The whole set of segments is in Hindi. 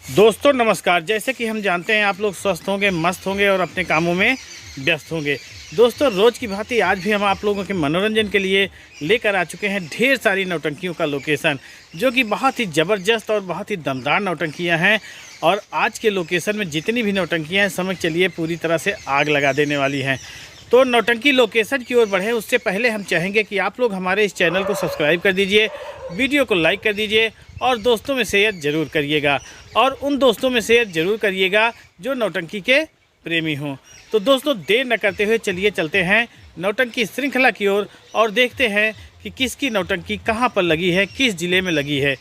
दोस्तों नमस्कार। जैसे कि हम जानते हैं आप लोग स्वस्थ होंगे, मस्त होंगे और अपने कामों में व्यस्त होंगे। दोस्तों रोज़ की भांति आज भी हम आप लोगों के मनोरंजन के लिए लेकर आ चुके हैं ढेर सारी नौटंकियों का लोकेशन, जो कि बहुत ही ज़बरदस्त और बहुत ही दमदार नौटंकियां हैं। और आज के लोकेशन में जितनी भी नौटंकियां हैं समझ चलिए पूरी तरह से आग लगा देने वाली हैं। तो नौटंकी लोकेशन की ओर बढ़े उससे पहले हम चाहेंगे कि आप लोग हमारे इस चैनल को सब्सक्राइब कर दीजिए, वीडियो को लाइक कर दीजिए और दोस्तों में शेयर ज़रूर करिएगा। और उन दोस्तों में शेयर ज़रूर करिएगा जो नौटंकी के प्रेमी हों। तो दोस्तों देर न करते हुए चलिए चलते हैं नौटंकी श्रृंखला की ओर और देखते हैं कि किसकी नौटंकी कहाँ पर लगी है, किस ज़िले में लगी है।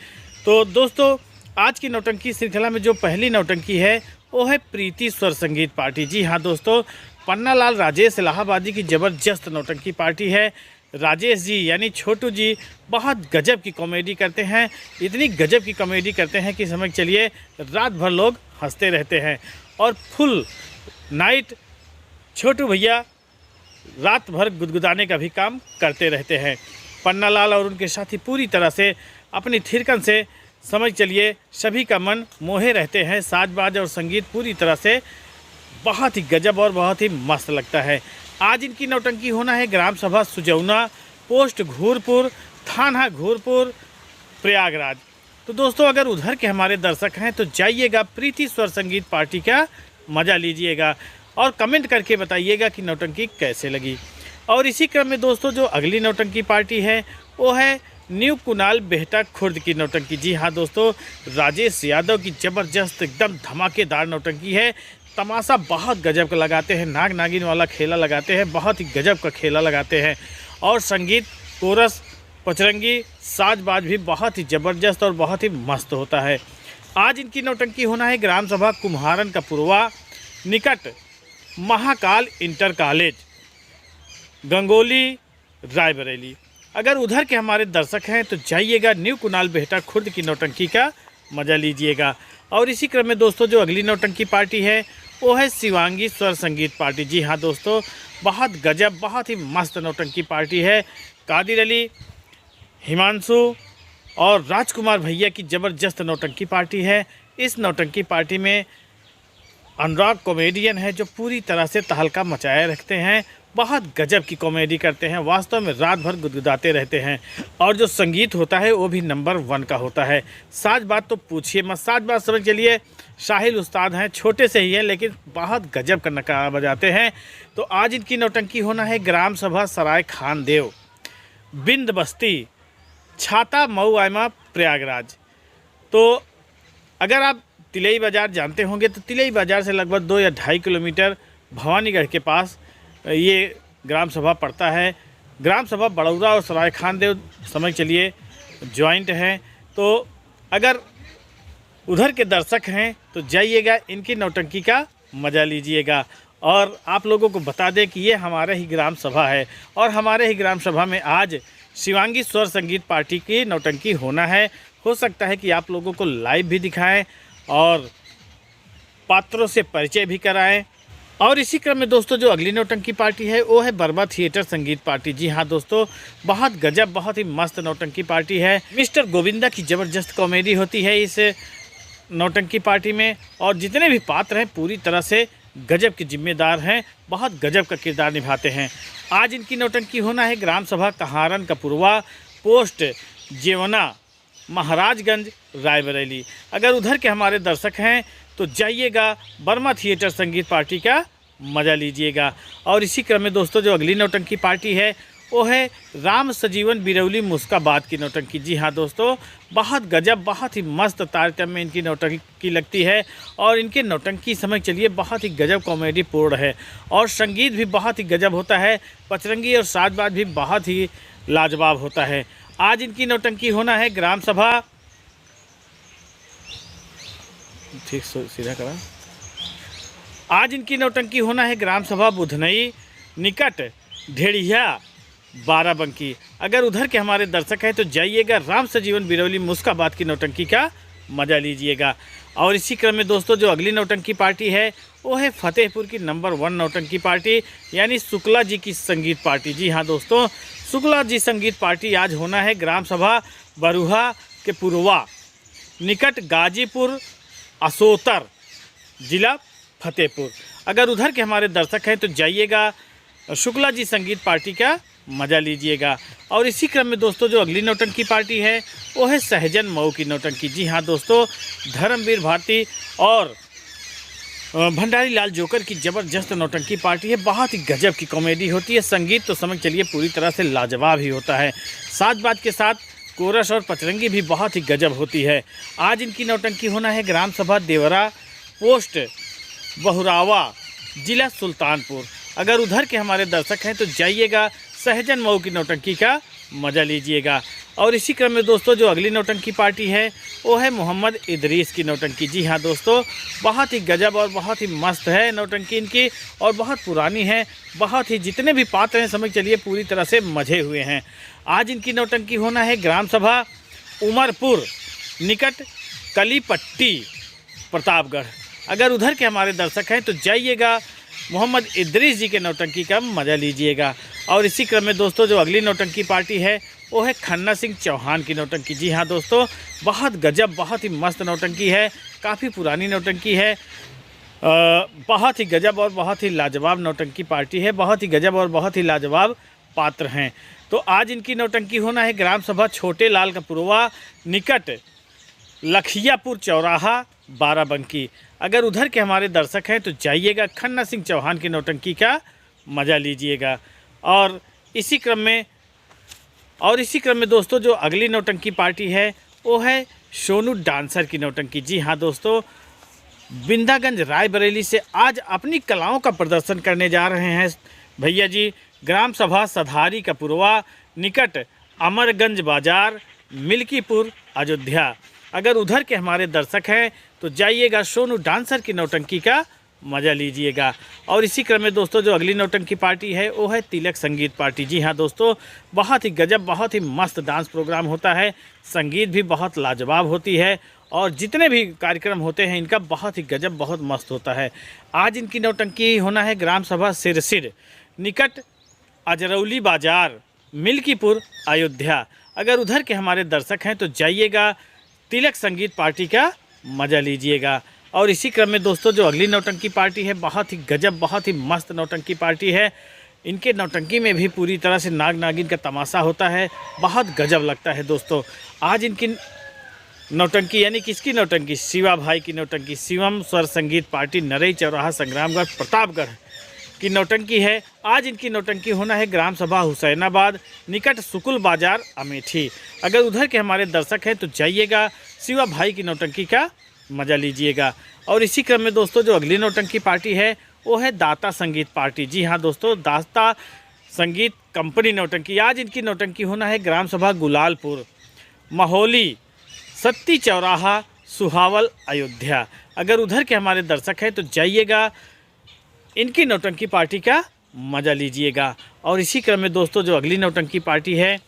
तो दोस्तों आज की नौटंकी श्रृंखला में जो पहली नौटंकी है वो है प्रीति स्वर संगीत पार्टी। जी हाँ दोस्तों, पन्नालाल राजेश इलाहाबादी की ज़बरदस्त नौटंकी पार्टी है। राजेश जी यानी छोटू जी बहुत गजब की कॉमेडी करते हैं, इतनी गजब की कॉमेडी करते हैं कि समझ चलिए रात भर लोग हंसते रहते हैं। और फुल नाइट छोटू भैया रात भर गुदगुदाने का भी काम करते रहते हैं। पन्नालाल और उनके साथी पूरी तरह से अपनी थिरकन से समझ चलिए सभी का मन मोहे रहते हैं। साजबाज और संगीत पूरी तरह से बहुत ही गजब और बहुत ही मस्त लगता है। आज इनकी नौटंकी होना है ग्राम सभा सुजौना, पोस्ट घूरपुर, थाना घूरपुर, प्रयागराज। तो दोस्तों अगर उधर के हमारे दर्शक हैं तो जाइएगा, प्रीति स्वर संगीत पार्टी का मज़ा लीजिएगा और कमेंट करके बताइएगा कि नौटंकी कैसे लगी। और इसी क्रम में दोस्तों जो अगली नौटंकी पार्टी है वो है न्यू कुनाल बेहटा खुर्द की नौटंकी। जी हाँ दोस्तों, राजेश यादव की ज़बरदस्त एकदम धमाकेदार नौटंकी है। तमाशा बहुत गजब का लगाते हैं, नाग नागिन वाला खेला लगाते हैं, बहुत ही गजब का खेला लगाते हैं। और संगीत, कोरस, पचरंगी, साजबाज भी बहुत ही ज़बरदस्त और बहुत ही मस्त होता है। आज इनकी नौटंकी होना है ग्राम सभा कुम्हारन का पुरवा निकट महाकाल इंटर कॉलेज, गंगोली, रायबरेली। अगर उधर के हमारे दर्शक हैं तो जाइएगा, न्यू कुनाल बेहटा खुर्द की नौटंकी का मज़ा लीजिएगा। और इसी क्रम में दोस्तों जो अगली नौटंकी पार्टी है वो है शिवांगी स्वर संगीत पार्टी। जी हाँ दोस्तों, बहुत गजब, बहुत ही मस्त नौटंकी पार्टी है। कादिर अली, हिमांशु और राजकुमार भैया की ज़बरदस्त नौटंकी पार्टी है। इस नौटंकी पार्टी में अनुराग कॉमेडियन है जो पूरी तरह से तहलका मचाए रखते हैं, बहुत गजब की कॉमेडी करते हैं, वास्तव में रात भर गुदगुदाते रहते हैं। और जो संगीत होता है वो भी नंबर 1 का होता है। साज बात तो पूछिए मत, साज बात समझ चलिए शाहिल उस्ताद हैं, छोटे से ही हैं लेकिन बहुत गजब का नकारा बजाते हैं। तो आज इनकी नौटंकी होना है ग्राम सभा सराय खान देव, बिंद बस्ती, छाता मऊ आयमा, प्रयागराज। तो अगर आप तिलई बाज़ार जानते होंगे तो तिलई बाज़ार से लगभग 2 या 2.5 किलोमीटर भवानीगढ़ के पास ये ग्राम सभा पड़ता है। ग्राम सभा बड़ौदा और सराय खान देव समझ चलिए जॉइंट हैं। तो अगर उधर के दर्शक हैं तो जाइएगा, इनकी नौटंकी का मज़ा लीजिएगा। और आप लोगों को बता दें कि ये हमारे ही ग्राम सभा है और हमारे ही ग्राम सभा में आज शिवांगी स्वर संगीत पार्टी की नौटंकी होना है। हो सकता है कि आप लोगों को लाइव भी दिखाएं और पात्रों से परिचय भी कराएं। और इसी क्रम में दोस्तों जो अगली नौटंकी पार्टी है वो है बर्मा थिएटर संगीत पार्टी। जी हाँ दोस्तों, बहुत गजब, बहुत ही मस्त नौटंकी पार्टी है। मिस्टर गोविंदा की ज़बरदस्त कॉमेडी होती है इस नौटंकी पार्टी में और जितने भी पात्र हैं पूरी तरह से गजब के जिम्मेदार हैं, बहुत गजब का किरदार निभाते हैं। आज इनकी नौटंकी होना है ग्राम सभा कहारन का पुरवा, पोस्ट जेवना, महाराजगंज, रायबरेली। अगर उधर के हमारे दर्शक हैं तो जाइएगा, बर्मा थिएटर संगीत पार्टी का मज़ा लीजिएगा। और इसी क्रम में दोस्तों जो अगली नौटंकी पार्टी है वो है राम सजीवन बिरौली मुस्काबाद की नौटंकी। जी हाँ दोस्तों, बहुत गजब, बहुत ही मस्त तारतम्य इनकी नौटंकी लगती है। और इनके नौटंकी समझ चलिए बहुत ही गजब कॉमेडी पूर्ण है और संगीत भी बहुत ही गजब होता है। पचरंगी और साजबाज भी बहुत ही लाजवाब होता है। आज इनकी नौटंकी होना है ग्राम सभा, ठीक सीधा करा, आज इनकी नौटंकी होना है ग्राम सभा बुधनई निकट ढेड़िया, बाराबंकी। अगर उधर के हमारे दर्शक हैं तो जाइएगा, राम सजीवन बिरौली मुस्काबाद की नौटंकी का मज़ा लीजिएगा। और इसी क्रम में दोस्तों जो अगली नौटंकी पार्टी है वो है फतेहपुर की नंबर 1 नौटंकी पार्टी यानी शुक्ला जी की संगीत पार्टी। जी हाँ दोस्तों, शुक्ला जी संगीत पार्टी आज होना है ग्राम सभा बरुहा के पुरवा निकट गाजीपुर असोतर, जिला फतेहपुर। अगर उधर के हमारे दर्शक हैं तो जाइएगा शुक्ला जी संगीत पार्टी का मज़ा लीजिएगा। और इसी क्रम में दोस्तों जो अगली नौटंकी पार्टी है वो है सहजन मऊ की नौटंकी। जी हाँ दोस्तों, धर्मवीर भारती और भंडारी लाल जोकर की ज़बरदस्त नौटंकी पार्टी है। बहुत ही गजब की कॉमेडी होती है। संगीत तो समझ चलिए पूरी तरह से लाजवाब ही होता है। साथ बात के साथ कोरस और पचरंगी भी बहुत ही गजब होती है। आज इनकी नौटंकी होना है ग्राम सभा देवरा, पोस्ट बहुरावा, जिला सुल्तानपुर। अगर उधर के हमारे दर्शक हैं तो जाइएगा सहजन मऊ की नौटंकी का मज़ा लीजिएगा। और इसी क्रम में दोस्तों जो अगली नौटंकी पार्टी है वो है मोहम्मद इदरीस की नौटंकी। जी हाँ दोस्तों, बहुत ही गजब और बहुत ही मस्त है नौटंकी इनकी, और बहुत पुरानी है। बहुत ही जितने भी पात्र हैं समझ चलिए पूरी तरह से मजे हुए हैं। आज इनकी नौटंकी होना है ग्राम सभा उमरपुर, निकट कलीपट्टी, प्रतापगढ़। अगर उधर के हमारे दर्शक हैं तो जाइएगा मोहम्मद इदरीस जी के नौटंकी का मज़ा लीजिएगा। और इसी क्रम में दोस्तों जो अगली नौटंकी पार्टी है वो है खन्ना सिंह चौहान की नौटंकी। जी हाँ दोस्तों, बहुत गजब, बहुत ही मस्त नौटंकी है। काफ़ी पुरानी नौटंकी है। बहुत ही गजब और बहुत ही लाजवाब नौटंकी पार्टी है। बहुत ही गजब और बहुत ही लाजवाब पात्र हैं। तो आज इनकी नौटंकी होना है ग्राम सभा छोटे लाल कपुरवा, निकट लखियापुर चौराहा, बाराबंकी। अगर उधर के हमारे दर्शक हैं तो जाइएगा खन्ना सिंह चौहान की नौटंकी का मज़ा लीजिएगा। और इसी क्रम में दोस्तों जो अगली नौटंकी पार्टी है वो है सोनू डांसर की नौटंकी। जी हाँ दोस्तों, बिंदागंज रायबरेली से आज अपनी कलाओं का प्रदर्शन करने जा रहे हैं भैया जी। ग्राम सभा सधारी कपुरवा, निकट अमरगंज बाजार, मिल्कीपुर, अयोध्या। अगर उधर के हमारे दर्शक हैं तो जाइएगा सोनू डांसर की नौटंकी का मज़ा लीजिएगा। और इसी क्रम में दोस्तों जो अगली नौटंकी पार्टी है वो है तिलक संगीत पार्टी। जी हाँ दोस्तों, बहुत ही गजब, बहुत ही मस्त डांस प्रोग्राम होता है। संगीत भी बहुत लाजवाब होती है और जितने भी कार्यक्रम होते हैं इनका बहुत ही गजब, बहुत मस्त होता है। आज इनकी नौटंकी होना है ग्राम सभा सिरसिर, निकट अजरौली बाजार, मिल्कीपुर, अयोध्या। अगर उधर के हमारे दर्शक हैं तो जाइएगा तिलक संगीत पार्टी का मज़ा लीजिएगा। और इसी क्रम में दोस्तों जो अगली नौटंकी पार्टी है बहुत ही गजब, बहुत ही मस्त नौटंकी पार्टी है। इनके नौटंकी में भी पूरी तरह से नाग नागिन का तमाशा होता है। बहुत गजब लगता है दोस्तों। आज इनकी नौटंकी यानी किसकी नौटंकी, शिवा भाई की नौटंकी, शिवम स्वर संगीत पार्टी, नरई चौराहा, संग्रामगढ़, प्रतापगढ़ की नौटंकी है। आज इनकी नौटंकी होना है ग्राम सभा हुसैनाबाद, निकट सुकुल बाजार, अमेठी। अगर उधर के हमारे दर्शक हैं तो जाइएगा शिवा भाई की नौटंकी का मज़ा लीजिएगा। और इसी क्रम में दोस्तों जो अगली नौटंकी पार्टी है वो है दाता संगीत पार्टी। जी हाँ दोस्तों, दाता संगीत कंपनी नौटंकी। आज इनकी नौटंकी होना है ग्राम सभा गुलालपुर, महोली, सत्ती चौराहा, सुहावल, अयोध्या। अगर उधर के हमारे दर्शक हैं तो जाइएगा इनकी नौटंकी पार्टी का मज़ा लीजिएगा। और इसी क्रम में दोस्तों जो अगली नौटंकी पार्टी है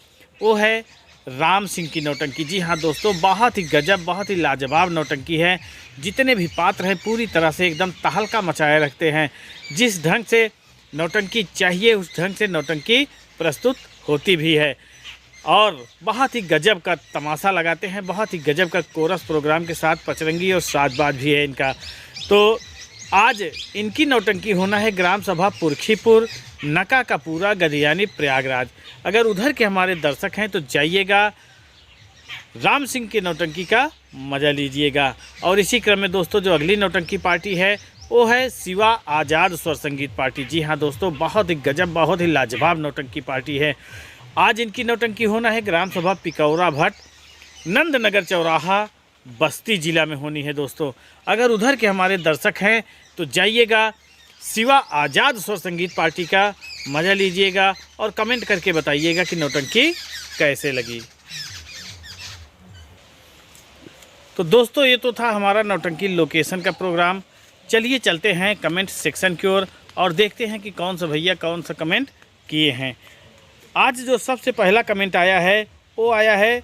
वो है राम सिंह की नौटंकी। जी हाँ दोस्तों, बहुत ही गजब, बहुत ही लाजवाब नौटंकी है। जितने भी पात्र हैं पूरी तरह से एकदम तहलका मचाए रखते हैं। जिस ढंग से नौटंकी चाहिए उस ढंग से नौटंकी प्रस्तुत होती भी है। और बहुत ही गजब का तमाशा लगाते हैं। बहुत ही गजब का कोरस प्रोग्राम के साथ पचरंगी और साजबाज भी है इनका। तो आज इनकी नौटंकी होना है ग्राम सभा पुरखीपुर, नका का पूरा, गदियानी, प्रयागराज। अगर उधर के हमारे दर्शक हैं तो जाइएगा राम सिंह की नौटंकी का मज़ा लीजिएगा। और इसी क्रम में दोस्तों जो अगली नौटंकी पार्टी है वो है शिवा आज़ाद स्वर संगीत पार्टी। जी हाँ दोस्तों, बहुत ही गजब, बहुत ही लाजवाब नौटंकी पार्टी है। आज इनकी नौटंकी होना है ग्राम सभा पिकौरा भट्ट, नंदनगर चौराहा, बस्ती जिला में होनी है दोस्तों। अगर उधर के हमारे दर्शक हैं तो जाइएगा शिवा आज़ाद स्वर संगीत पार्टी का मज़ा लीजिएगा और कमेंट करके बताइएगा कि नौटंकी कैसे लगी। तो दोस्तों ये तो था हमारा नौटंकी लोकेशन का प्रोग्राम। चलिए चलते हैं कमेंट सेक्शन की ओर और देखते हैं कि कौन सा भैया कौन सा कमेंट किए हैं। आज जो सबसे पहला कमेंट आया है वो आया है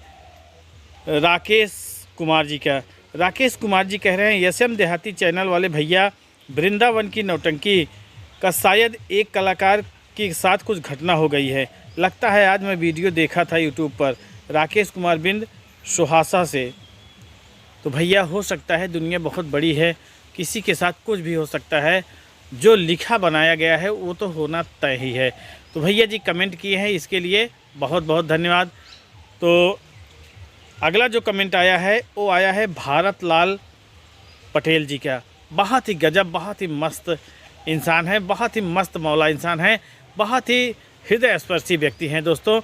राकेश कुमार जी का। राकेश कुमार जी कह रहे हैं यसम देहाती चैनल वाले भैया, वृंदावन की नौटंकी का शायद एक कलाकार के साथ कुछ घटना हो गई है। लगता है आज मैं वीडियो देखा था यूट्यूब पर। राकेश कुमार बिंद सोहासा से। तो भैया हो सकता है दुनिया बहुत बड़ी है, किसी के साथ कुछ भी हो सकता है, जो लिखा बनाया गया है वो तो होना तय ही है। तो भैया जी कमेंट किए हैं, इसके लिए बहुत बहुत धन्यवाद। तो अगला जो कमेंट आया है वो आया है भारत लाल पटेल जी का। बहुत ही गजब, बहुत ही मस्त इंसान है, बहुत ही मस्त मौला इंसान है, बहुत ही हृदय स्पर्शी व्यक्ति हैं दोस्तों।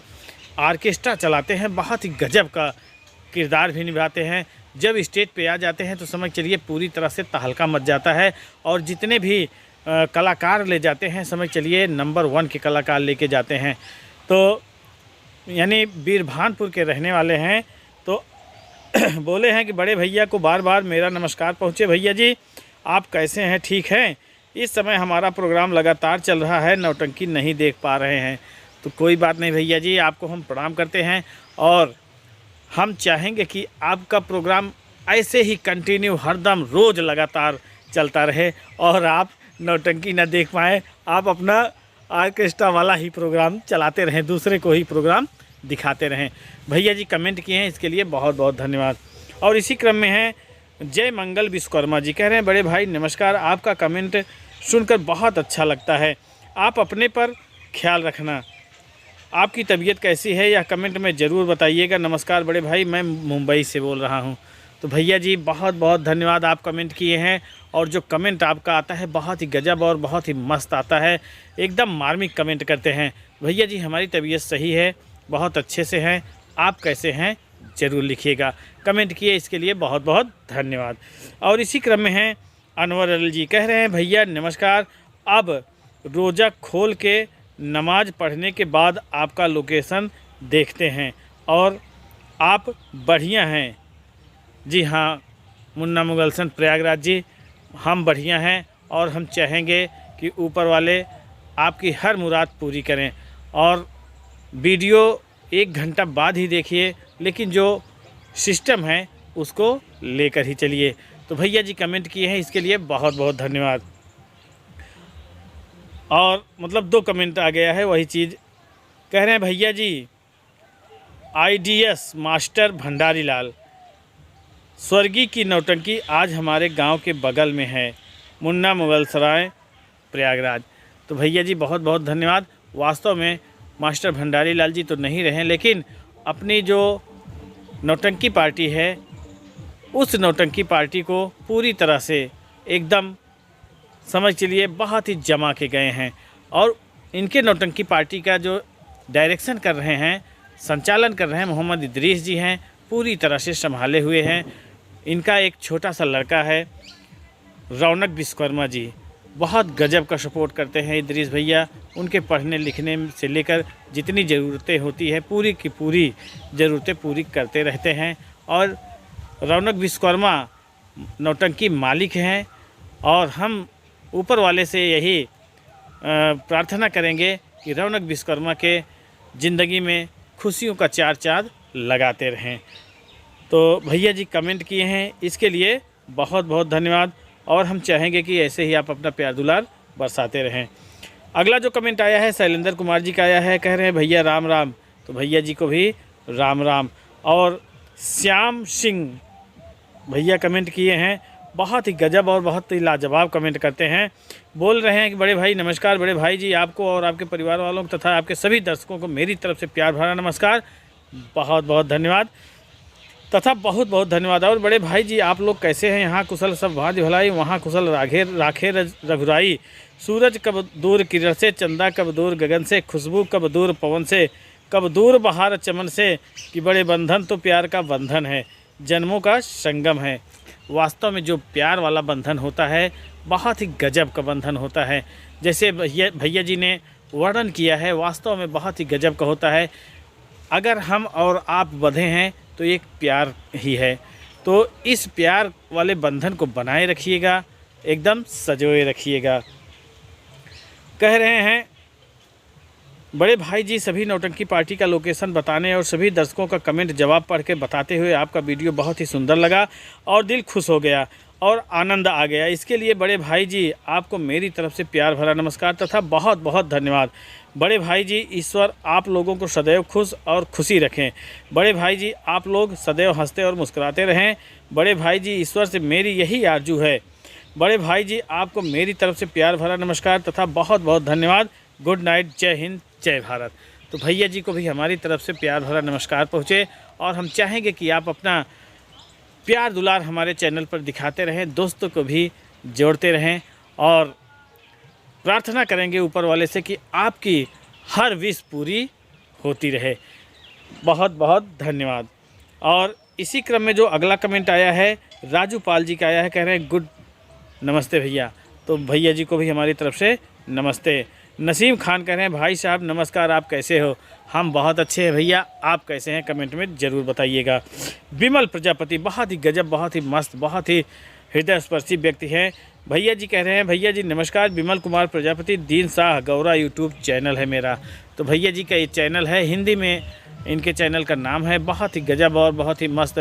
आर्केस्ट्रा चलाते हैं, बहुत ही गजब का किरदार भी निभाते हैं। जब स्टेज पे आ जाते हैं तो समझ चलिए पूरी तरह से तहलका मच जाता है, और जितने भी कलाकार ले जाते हैं समझ चलिए नंबर 1 के कलाकार लेके जाते हैं। तो यानी बीरभानपुर के रहने वाले हैं। तो बोले हैं कि बड़े भैया को बार बार मेरा नमस्कार पहुँचे। भैया जी आप कैसे हैं, ठीक हैं? इस समय हमारा प्रोग्राम लगातार चल रहा है, नौटंकी नहीं देख पा रहे हैं। तो कोई बात नहीं भैया जी, आपको हम प्रणाम करते हैं, और हम चाहेंगे कि आपका प्रोग्राम ऐसे ही कंटिन्यू हरदम रोज़ लगातार चलता रहे, और आप नौटंकी ना देख पाएँ, आप अपना आर्केस्ट्रा वाला ही प्रोग्राम चलाते रहें, दूसरे को ही प्रोग्राम दिखाते रहें। भैया जी कमेंट किए हैं, इसके लिए बहुत बहुत धन्यवाद। और इसी क्रम में हैं जय मंगल विश्वकर्मा जी, कह रहे हैं बड़े भाई नमस्कार, आपका कमेंट सुनकर बहुत अच्छा लगता है, आप अपने पर ख्याल रखना, आपकी तबीयत कैसी है यह कमेंट में ज़रूर बताइएगा। नमस्कार बड़े भाई, मैं मुंबई से बोल रहा हूं। तो भैया जी बहुत बहुत धन्यवाद, आप कमेंट किए हैं, और जो कमेंट आपका आता है बहुत ही गजब और बहुत ही मस्त आता है, एकदम मार्मिक कमेंट करते हैं। भैया जी हमारी तबीयत सही है, बहुत अच्छे से हैं, आप कैसे हैं ज़रूर लिखिएगा। कमेंट किए इसके लिए बहुत बहुत धन्यवाद। और इसी क्रम में हैं अनवर अली जी, कह रहे हैं भैया नमस्कार, अब रोज़ा खोल के नमाज पढ़ने के बाद आपका लोकेशन देखते हैं, और आप बढ़िया हैं। जी हाँ मुन्ना मुगलसन प्रयागराज जी, हम बढ़िया हैं, और हम चाहेंगे कि ऊपर वाले आपकी हर मुराद पूरी करें। और वीडियो 1 घंटा बाद ही देखिए, लेकिन जो सिस्टम है उसको लेकर ही चलिए। तो भैया जी कमेंट किए हैं, इसके लिए बहुत बहुत धन्यवाद। और मतलब 2 कमेंट आ गया है वही चीज़, कह रहे हैं भैया जी IDS मास्टर भंडारी लाल, स्वर्गीय की नौटंकी आज हमारे गांव के बगल में है, मुन्ना मुगलसराय प्रयागराज। तो भैया जी बहुत बहुत धन्यवाद। वास्तव में मास्टर भंडारी लाल जी तो नहीं रहे, लेकिन अपनी जो नौटंकी पार्टी है उस नौटंकी पार्टी को पूरी तरह से एकदम समझ चलिए बहुत ही जमा के गए हैं, और इनके नौटंकी पार्टी का जो डायरेक्शन कर रहे हैं, संचालन कर रहे हैं मोहम्मद इदरीस जी हैं, पूरी तरह से संभाले हुए हैं। इनका एक छोटा सा लड़का है रौनक विश्वकर्मा जी, बहुत गजब का सपोर्ट करते हैं इदरीस भैया, उनके पढ़ने लिखने से लेकर जितनी ज़रूरतें होती है पूरी की पूरी ज़रूरतें पूरी करते रहते हैं। और रौनक विश्वकर्मा नौटंकी मालिक हैं, और हम ऊपर वाले से यही प्रार्थना करेंगे कि रौनक विश्वकर्मा के ज़िंदगी में खुशियों का 4 चाँद लगाते रहें। तो भैया जी कमेंट किए हैं, इसके लिए बहुत बहुत धन्यवाद, और हम चाहेंगे कि ऐसे ही आप अपना प्यार दुलार बरसाते रहें। अगला जो कमेंट आया है शैलेंद्र कुमार जी का आया है, कह रहे हैं भैया राम राम। तो भैया जी को भी राम राम। और श्याम सिंह भैया कमेंट किए हैं, बहुत ही गजब और बहुत ही लाजवाब कमेंट करते हैं। बोल रहे हैं कि बड़े भाई नमस्कार, बड़े भाई जी आपको और आपके परिवार वालों को तथा आपके सभी दर्शकों को मेरी तरफ से प्यार भरा नमस्कार, बहुत बहुत धन्यवाद तथा बहुत बहुत धन्यवाद। और बड़े भाई जी आप लोग कैसे हैं? यहाँ कुशल सब भांति भलाई, वहाँ कुशल राखे रघुराई। सूरज कब दूर किरण से, चंदा कब दूर गगन से, खुशबू कब दूर पवन से, कब दूर बहार चमन से, कि बड़े बंधन तो प्यार का बंधन है, जन्मों का संगम है। वास्तव में जो प्यार वाला बंधन होता है बहुत ही गजब का बंधन होता है, जैसे भैया जी ने वर्णन किया है, वास्तव में बहुत ही गजब का होता है। अगर हम और आप बंधे हैं तो एक प्यार ही है, तो इस प्यार वाले बंधन को बनाए रखिएगा, एकदम सजोए रखिएगा। कह रहे हैं बड़े भाई जी सभी नौटंकी पार्टी का लोकेशन बताने और सभी दर्शकों का कमेंट जवाब पढ़ के बताते हुए आपका वीडियो बहुत ही सुंदर लगा और दिल खुश हो गया। और आनंद आ गया। इसके लिए बड़े भाई जी आपको मेरी तरफ से प्यार भरा नमस्कार तथा बहुत बहुत धन्यवाद। बड़े भाई जी ईश्वर आप लोगों को सदैव खुश और खुशी रखें। बड़े भाई जी आप लोग सदैव हंसते और मुस्कुराते रहें। बड़े भाई जी ईश्वर से मेरी यही आरजू है। बड़े भाई जी आपको मेरी तरफ से प्यार भरा नमस्कार तथा बहुत बहुत धन्यवाद। गुड नाइट, जय हिंद, जय भारत। तो भैया जी को भी हमारी तरफ से प्यार भरा नमस्कार पहुँचे और हम चाहेंगे कि आप अपना प्यार दुलार हमारे चैनल पर दिखाते रहें, दोस्तों को भी जोड़ते रहें और प्रार्थना करेंगे ऊपर वाले से कि आपकी हर विश पूरी होती रहे। बहुत बहुत धन्यवाद। और इसी क्रम में जो अगला कमेंट आया है राजू पाल जी का आया है, कह रहे हैं गुड नमस्ते भैया। तो भैया जी को भी हमारी तरफ से नमस्ते। नसीम खान कह रहे हैं भाई साहब नमस्कार, आप कैसे हो? हम बहुत अच्छे हैं भैया, आप कैसे हैं कमेंट में ज़रूर बताइएगा। विमल प्रजापति बहुत ही गजब, बहुत ही मस्त, बहुत ही हृदयस्पर्शी व्यक्ति हैं। भैया जी कह रहे हैं भैया जी नमस्कार, विमल कुमार प्रजापति, दीन शाह गौरा यूट्यूब चैनल है मेरा। तो भैया जी का ये चैनल है, हिंदी में इनके चैनल का नाम है। बहुत ही गजब और बहुत ही मस्त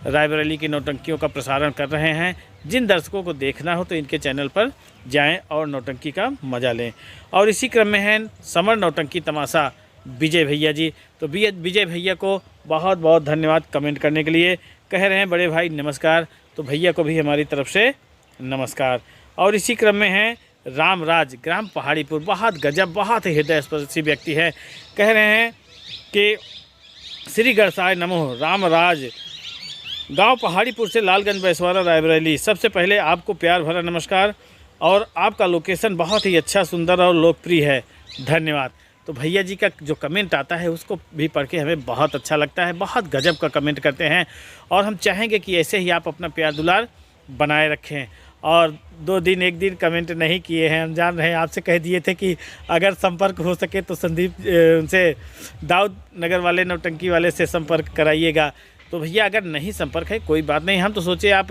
रायबरेली की नौटंकियों का प्रसारण कर रहे हैं। जिन दर्शकों को देखना हो तो इनके चैनल पर जाएं और नौटंकी का मज़ा लें। और इसी क्रम में है समर नौटंकी तमाशा विजय भैया जी। तो विजय भैया को बहुत बहुत धन्यवाद कमेंट करने के लिए। कह रहे हैं बड़े भाई नमस्कार, तो भैया को भी हमारी तरफ से नमस्कार। और इसी क्रम में है रामराज ग्राम पहाड़ीपुर, बहुत गजब, बहुत ही हृदयस्पर्शी व्यक्ति है। कह रहे हैं कि श्री गणसाय नमो, रामराज गांव पहाड़ीपुर से लालगंज बैसवारा रायबरेली। सबसे पहले आपको प्यार भरा नमस्कार और आपका लोकेशन बहुत ही अच्छा, सुंदर और लोकप्रिय है, धन्यवाद। तो भैया जी का जो कमेंट आता है उसको भी पढ़ के हमें बहुत अच्छा लगता है, बहुत गजब का कमेंट करते हैं और हम चाहेंगे कि ऐसे ही आप अपना प्यार दुलार बनाए रखें। और 2 दिन 1 दिन कमेंट नहीं किए हैं, हम जान रहे हैं, आपसे कह दिए थे कि अगर संपर्क हो सके तो संदीप उनसे दाऊद नगर वाले नौटंकी वाले से संपर्क कराइएगा। तो भैया अगर नहीं संपर्क है कोई बात नहीं, हम तो सोचे आप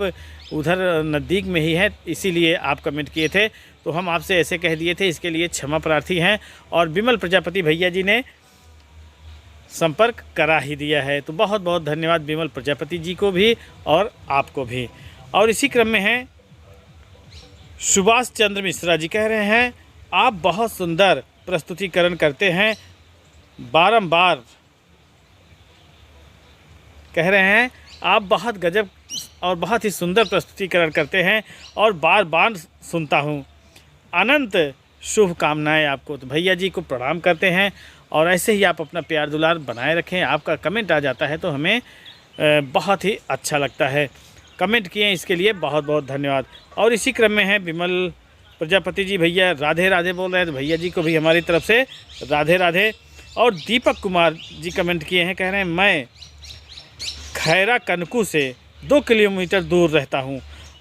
उधर नज़दीक में ही हैं इसीलिए आप कमेंट किए थे, तो हम आपसे ऐसे कह दिए थे, इसके लिए क्षमा प्रार्थी हैं। और विमल प्रजापति भैया जी ने संपर्क करा ही दिया है, तो बहुत बहुत धन्यवाद विमल प्रजापति जी को भी और आपको भी। और इसी क्रम में है सुभाष चंद्र मिश्रा जी, कह रहे हैं आप बहुत सुंदर प्रस्तुतिकरण करते हैं, बारंबार कह रहे हैं आप बहुत गजब और बहुत ही सुंदर प्रस्तुतिकरण करते हैं और बार बार सुनता हूँ। अनंत शुभकामनाएं आपको। तो भैया जी को प्रणाम करते हैं और ऐसे ही आप अपना प्यार दुलार बनाए रखें। आपका कमेंट आ जाता है तो हमें बहुत ही अच्छा लगता है। कमेंट किए इसके लिए बहुत बहुत धन्यवाद। और इसी क्रम में है विमल प्रजापति जी, भैया राधे राधे बोल रहे हैं, तो भैया जी को भी हमारी तरफ से राधे राधे। और दीपक कुमार जी कमेंट किए हैं, कह रहे हैं मैं खैरा कनकू से 2 किलोमीटर दूर रहता हूं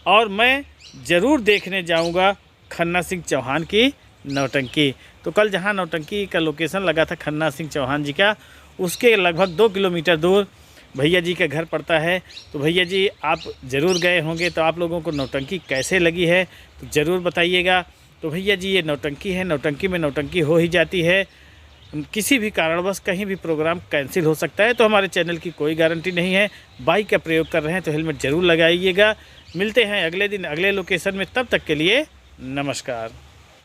और मैं ज़रूर देखने जाऊंगा खन्ना सिंह चौहान की नौटंकी। तो कल जहां नौटंकी का लोकेशन लगा था खन्ना सिंह चौहान जी का, उसके लगभग 2 किलोमीटर दूर भैया जी का घर पड़ता है। तो भैया जी आप ज़रूर गए होंगे, तो आप लोगों को नौटंकी कैसे लगी है तो ज़रूर बताइएगा। तो भैया जी ये नौटंकी है, नौटंकी में नौटंकी हो ही जाती है, किसी भी कारणवश कहीं भी प्रोग्राम कैंसिल हो सकता है, तो हमारे चैनल की कोई गारंटी नहीं है। बाइक का प्रयोग कर रहे हैं तो हेलमेट ज़रूर लगाइएगा। मिलते हैं अगले दिन अगले लोकेशन में, तब तक के लिए नमस्कार।